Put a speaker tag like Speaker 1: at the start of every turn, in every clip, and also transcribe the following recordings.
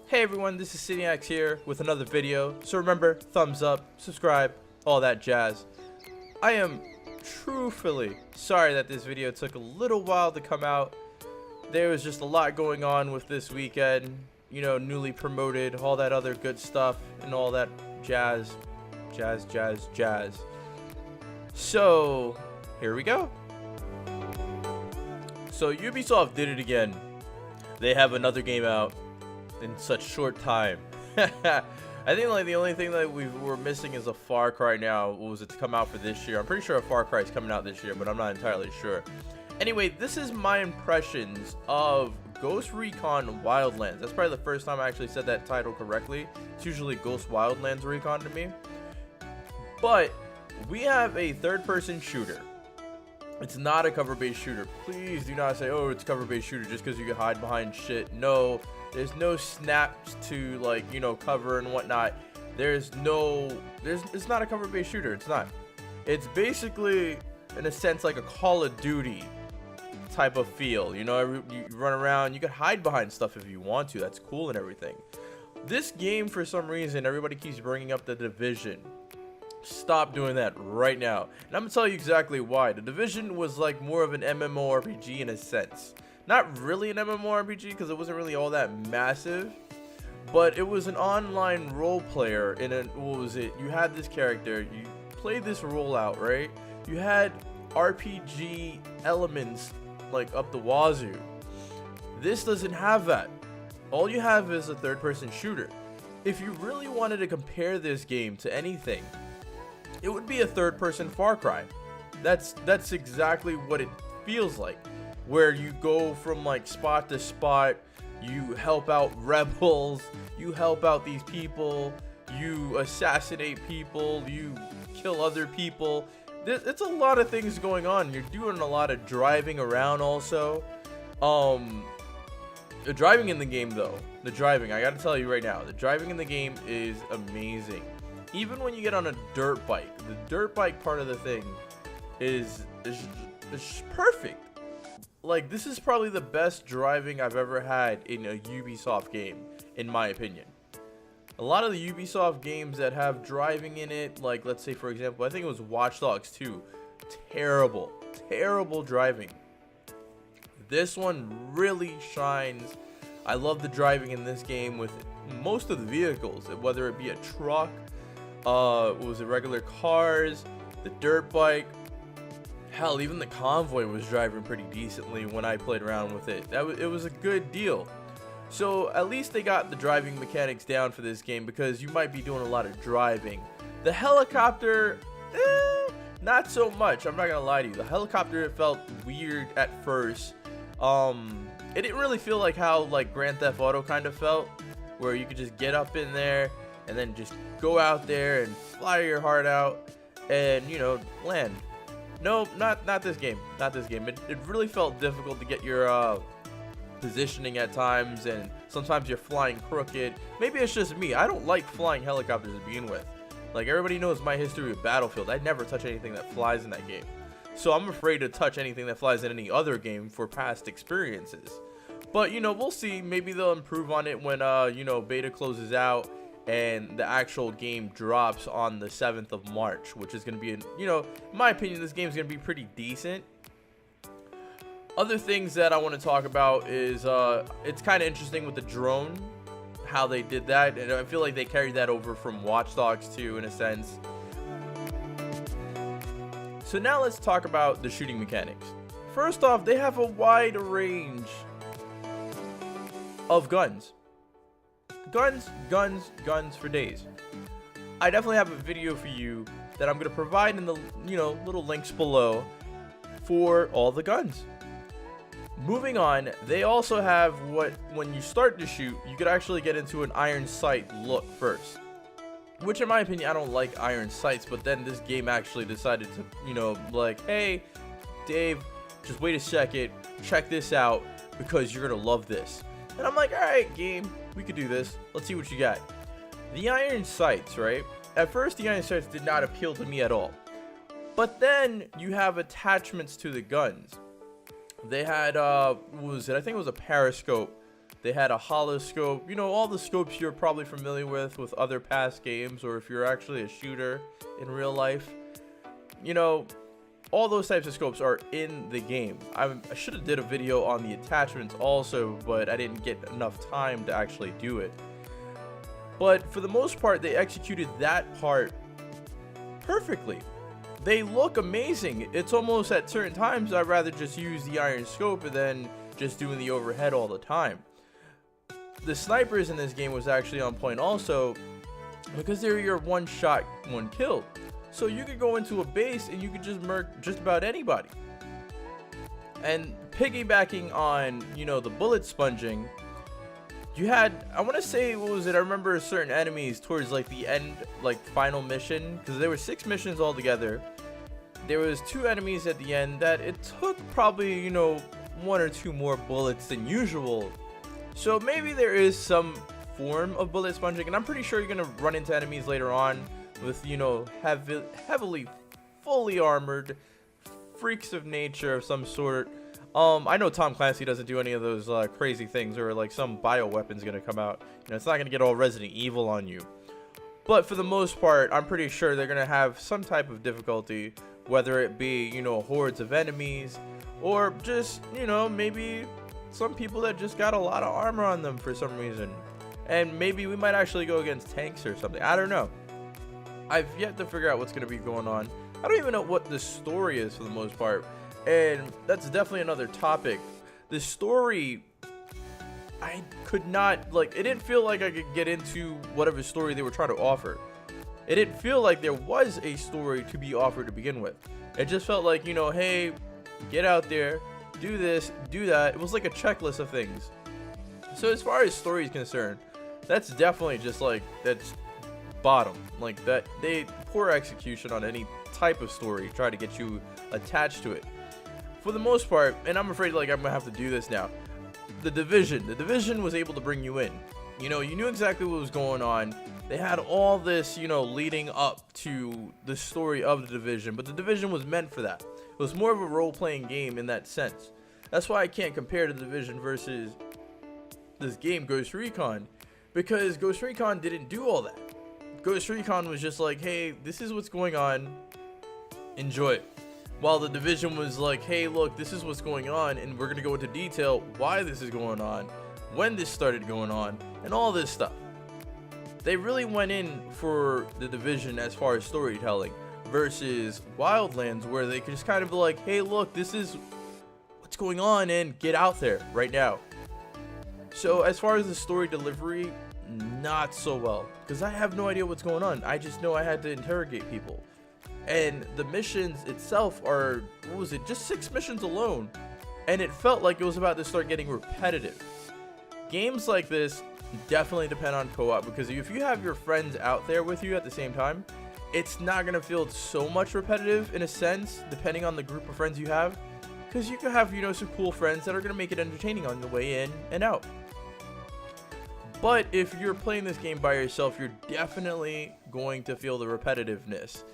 Speaker 1: Hey everyone, this is Cineax here with another video. So remember, thumbs up, subscribe, all that jazz. I am truthfully sorry that this video took a little while to come out. There was just a lot going on with this weekend. You know, newly promoted, all that other good stuff, and all that jazz. So, here we go. So Ubisoft did it again. They have another game out in such short time. I think like the only thing that we're missing is a Far Cry now. What was it to come out for this year? I'm pretty sure a Far Cry is coming out this year, but I'm not entirely sure. Anyway, this is my impressions of Ghost Recon Wildlands. That's probably the first time I actually said that title correctly. It's usually Ghost Wildlands Recon to me. But we have a third-person shooter. It's not a cover-based shooter. Please do not say, oh, it's a cover-based shooter just because you can hide behind shit. No, there's no snaps to, like, you know, cover and whatnot. It's not a cover-based shooter. It's not. It's basically, in a sense, like a Call of Duty type of feel. You know, you run around, you can hide behind stuff if you want to. That's cool and everything. This game, for some reason, everybody keeps bringing up The Division. Stop doing that right now. And I'm gonna tell you exactly why. The Division was like more of an MMORPG in a sense. Not really an MMORPG because it wasn't really all that massive, but it was an online role player in a, what was it? You had this character, you played this role out, right? You had RPG elements like up the wazoo. This doesn't have that. All you have is a third-person shooter. If you really wanted to compare this game to anything, it would be a third-person Far Cry. That's exactly what it feels like, where you go from like spot to spot, you help out rebels, you help out these people, you assassinate people, you kill other people. It's a lot of things going on. You're doing a lot of driving around also. The driving in the game though, I gotta tell you right now, the driving in the game is amazing. Even when you get on a dirt bike, the dirt bike part of the thing is perfect. Like, this is probably the best driving I've ever had in a Ubisoft game, in my opinion. A lot of the Ubisoft games that have driving in it, like, let's say, for example, I think it was Watch Dogs 2. Terrible driving. This one really shines. I love the driving in this game with most of the vehicles, whether it be a truck, was it regular cars, the dirt bike, hell, even the convoy was driving pretty decently when I played around with it. It was a good deal. So at least they got the driving mechanics down for this game, because you might be doing a lot of driving. The helicopter, not so much. I'm not gonna lie to you. The helicopter, it felt weird at first. It didn't really feel like how like Grand Theft Auto kind of felt, where you could just get up in there and then just go out there and fly your heart out and, you know, land. No, not this game. Not this game. It really felt difficult to get your positioning at times, and sometimes you're flying crooked. Maybe it's just me. I don't like flying helicopters to begin with. Like, everybody knows my history with Battlefield. I never touch anything that flies in that game. So I'm afraid to touch anything that flies in any other game for past experiences. But, you know, we'll see. Maybe they'll improve on it when, you know, beta closes out and the actual game drops on the 7th of March, which is going to be, you know, in my opinion, this game is going to be pretty decent. Other things that I want to talk about is, it's kind of interesting with the drone, how they did that, and I feel like they carried that over from Watch Dogs 2 in a sense. So now let's talk about the shooting mechanics. First off, they have a wide range of guns. Guns for days. I definitely have a video for you that I'm going to provide in the, you know, little links below for all the guns. Moving on, they also have what, when you start to shoot, you could actually get into an iron sight look first. Which, in my opinion, I don't like iron sights, but then this game actually decided to, you know, like, hey, Dave, just wait a second, check this out, because you're going to love this. And I'm like, alright, game, we could do this. Let's see what you got. The iron sights, right? At first, the iron sights did not appeal to me at all. But then, you have attachments to the guns. They had, what was it? I think it was a periscope They had a hollow scope, all the scopes you're probably familiar with other past games, or if you're actually a shooter in real life. All those types of scopes are in the game. I should have did a video on the attachments also, but I didn't get enough time to actually do it. But for the most part, they executed that part perfectly. They look amazing. It's almost at certain times I'd rather just use the iron scope than just doing the overhead all the time. The snipers in this game was actually on point also, because they're your one shot, one kill. So you could go into a base and you could just murk just about anybody. And piggybacking on, the bullet sponging, you had, I want to say, what was it? I remember certain enemies towards like the end, like final mission, because there were 6 missions altogether. There was 2 enemies at the end that it took probably, 1 or 2 more bullets than usual. So maybe there is some form of bullet sponging, and I'm pretty sure you're going to run into enemies later on with, heavily, fully armored freaks of nature of some sort. I know Tom Clancy doesn't do any of those crazy things, or like some bioweapon's gonna come out. It's not gonna get all Resident Evil on you. But for the most part, I'm pretty sure they're gonna have some type of difficulty, whether it be, hordes of enemies, or just, maybe some people that just got a lot of armor on them for some reason. And maybe we might actually go against tanks or something. I don't know. I've yet to figure out what's going to be going on. I don't even know what the story is for the most part. And that's definitely another topic. The story, I could not, it didn't feel like I could get into whatever story they were trying to offer. It didn't feel like there was a story to be offered to begin with. It just felt like, hey, get out there, do this, do that. It was like a checklist of things. So as far as story is concerned, that's definitely just that's bottom. That they poor execution on any type of story, try to get you attached to it. For the most part, and I'm afraid I'm gonna have to do this now, the division was able to bring you in. You knew exactly what was going on. They had all this, leading up to the story of the division, but the division was meant for that. It was more of a role-playing game in that sense. That's why I can't compare the division versus this game, Ghost Recon, because Ghost Recon didn't do all that. Ghost Recon was just like, hey, this is what's going on, enjoy it. While the division was like, hey, look, this is what's going on, and we're going to go into detail why this is going on, when this started going on, and all this stuff. They really went in for the division as far as storytelling, versus Wildlands, where they could just kind of be like, hey, look, this is what's going on, and get out there right now. So as far as the story delivery, not so well, because I have no idea what's going on. I just know I had to interrogate people, and the missions itself are, what was it, just 6 missions alone, and it felt like it was about to start getting repetitive. Games like this definitely depend on co-op, because if you have your friends out there with you at the same time, it's not going to feel so much repetitive in a sense, depending on the group of friends you have, because you can have, some cool friends that are going to make it entertaining on the way in and out. But if you're playing this game by yourself, you're definitely going to feel the repetitiveness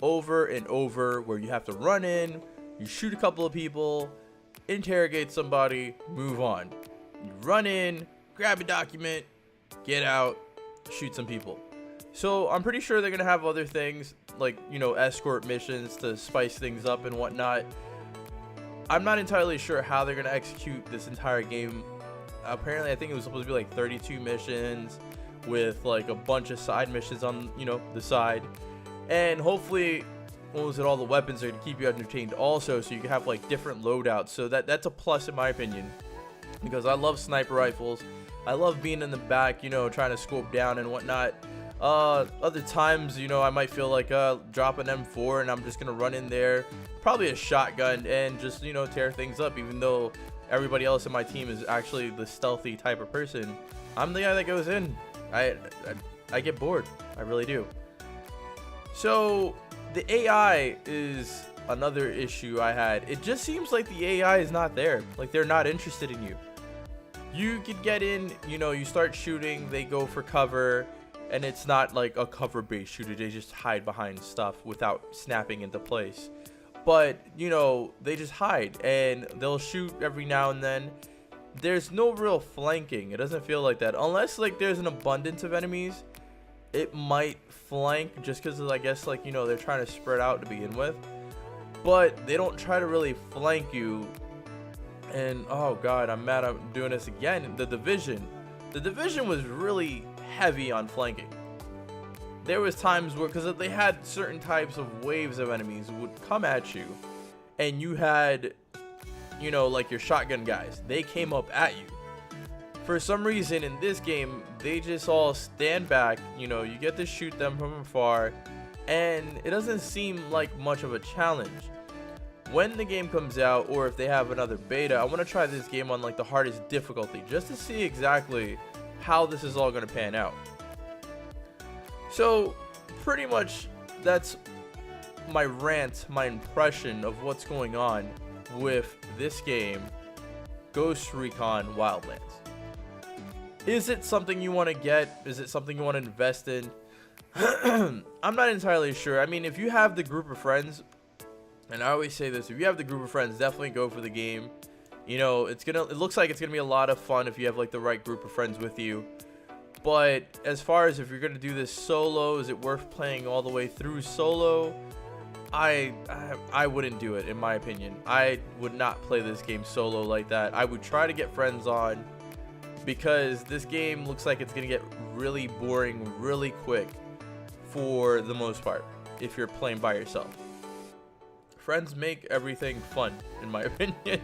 Speaker 1: over and over, where you have to run in, you shoot a couple of people, interrogate somebody, move on. You run in, grab a document, get out, shoot some people. So I'm pretty sure they're going to have other things like, escort missions to spice things up and whatnot. I'm not entirely sure how they're going to execute this entire game. Apparently, I think it was supposed to be 32 missions with a bunch of side missions on, the side. And hopefully, all the weapons are going to keep you entertained also, so you can have different loadouts. So that's a plus in my opinion, because I love sniper rifles. I love being in the back, trying to scope down and whatnot. Other times, I might feel like drop an M4 and I'm just going to run in there, probably a shotgun, and just, tear things up, even though everybody else in my team is actually the stealthy type of person. I'm the guy that goes in. I get bored. I really do. So the AI is another issue I had. It just seems like the AI is not there. They're not interested in you. You could get in, you start shooting, they go for cover, and it's not like a cover-based shooter. They just hide behind stuff without snapping into place. But, they just hide, and they'll shoot every now and then, there's no real flanking. It doesn't feel like that unless like there's an abundance of enemies. It might flank just because I guess like, you know, they're trying to spread out to begin with, but they don't try to really flank you. And oh god, I'm mad I'm doing this again. The division was really heavy on flanking. There was times where, because they had certain types of waves of enemies would come at you, and you had, you know, like your shotgun guys, they came up at you. For some reason in this game, they just all stand back. You know, you get to shoot them from afar, and it doesn't seem like much of a challenge. When the game comes out, or if they have another beta, I want to try this game on like the hardest difficulty just to see exactly how this is all going to pan out. So pretty much that's my rant, my impression of what's going on with this game, Ghost Recon Wildlands. Is it something you want to get? Is it something you want to invest in? I'm not entirely sure. I mean, if you have the group of friends, and I always say this, if you have the group of friends, definitely go for the game. You know, it looks like it's gonna be a lot of fun if you have like the right group of friends with you. But as far as if you're gonna do this solo, is it worth playing all the way through solo? I wouldn't do it, in my opinion. I would not play this game solo like that. I would try to get friends on, because this game looks like it's gonna get really boring really quick for the most part if you're playing by yourself. Friends make everything fun, in my opinion.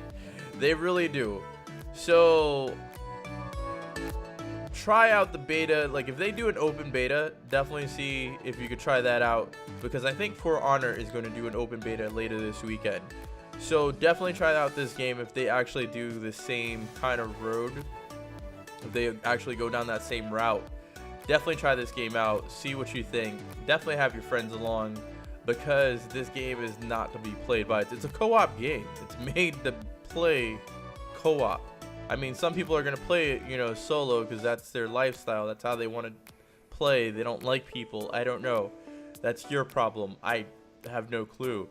Speaker 1: They really do. So try out the beta. Like if they do an open beta, definitely see if you could try that out, because I think For Honor is going to do an open beta later this weekend. So definitely try out this game if they actually do the same kind of road, if they actually go down that same route. Definitely try this game out, see what you think. Definitely have your friends along, because this game is not to be played by, it's a co-op game. It's made to play co-op. I mean, some people are going to play it, you know, solo, because that's their lifestyle. That's how they want to play. They don't like people. I don't know. That's your problem. I have no clue.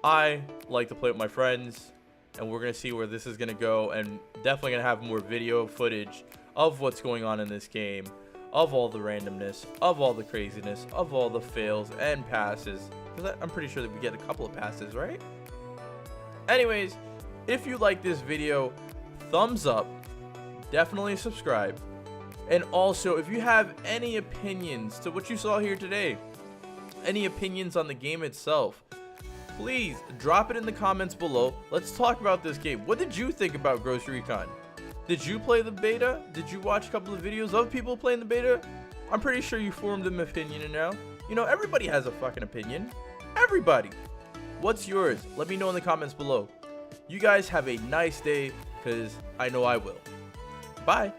Speaker 1: I like to play with my friends, and we're going to see where this is going to go, and definitely going to have more video footage of what's going on in this game, of all the randomness, of all the craziness, of all the fails and passes, because I'm pretty sure that we get a couple of passes, right? Anyways, if you like this video, thumbs up, definitely subscribe, and also if you have any opinions to what you saw here today, any opinions on the game itself, please drop it in the comments below. Let's talk about this game. What did you think about Ghost Recon? Did you play the beta? Did you watch a couple of videos of people playing the beta? I'm pretty sure you formed an opinion now. You know, everybody has a fucking opinion. Everybody. What's yours? Let me know in the comments below. You guys have a nice day, because I know I will. Bye.